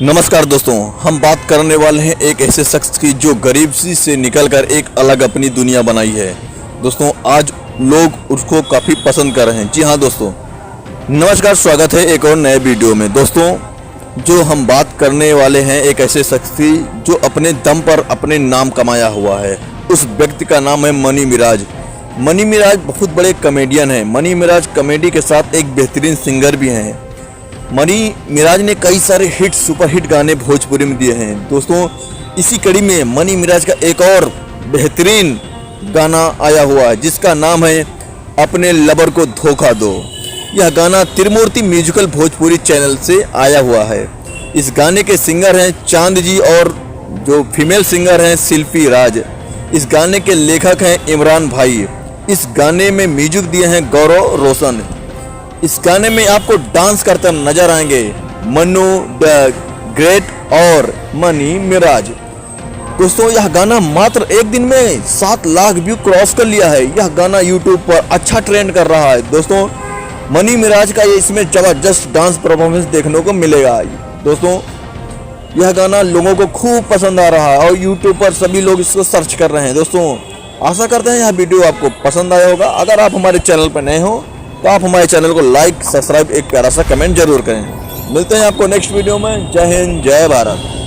नमस्कार दोस्तों, हम बात करने वाले हैं एक ऐसे शख्स की जो गरीबी से निकलकर एक अलग अपनी दुनिया बनाई है। दोस्तों, आज लोग उसको काफ़ी पसंद कर रहे हैं। जी हाँ दोस्तों, नमस्कार, स्वागत है एक और नए वीडियो में। दोस्तों, जो हम बात करने वाले हैं एक ऐसे शख्स की जो अपने दम पर अपने नाम कमाया हुआ है। उस व्यक्ति का नाम है मनी मिराज। मनी मिराज बहुत बड़े कॉमेडियन हैं। मनी मिराज कॉमेडी के साथ एक बेहतरीन सिंगर भी हैं। मनी मिराज ने कई सारे हिट सुपरहिट गाने भोजपुरी में दिए हैं। दोस्तों, इसी कड़ी में मनी मिराज का एक और बेहतरीन गाना आया हुआ है जिसका नाम है अपने लवर को धोखा दो। यह गाना त्रिमूर्ति म्यूजिकल भोजपुरी चैनल से आया हुआ है। इस गाने के सिंगर हैं चांद जी और जो फीमेल सिंगर हैं शिल्पी राज। इस गाने के लेखक हैं इमरान भाई। इस गाने में म्यूजिक दिए हैं गौरव रोशन। इस गाने में आपको डांस करते नजर आएंगे मनु द ग्रेट और मनी मिराज। दोस्तों, यह गाना मात्र एक दिन में 7 लाख व्यू क्रॉस कर लिया है। यह गाना यूट्यूब पर अच्छा ट्रेंड कर रहा है। दोस्तों, मनी मिराज का इसमें जबरदस्त डांस परफॉर्मेंस देखने को मिलेगा। दोस्तों, यह गाना लोगों को खूब पसंद आ रहा है और यूट्यूब पर सभी लोग इसको सर्च कर रहे हैं। दोस्तों, आशा करते हैं यह वीडियो आपको पसंद आया होगा। अगर आप हमारे चैनल पर नए हो तो आप हमारे चैनल को लाइक, सब्सक्राइब, एक प्यारा सा कमेंट जरूर करें। मिलते हैं आपको नेक्स्ट वीडियो में। जय हिंद, जय भारत।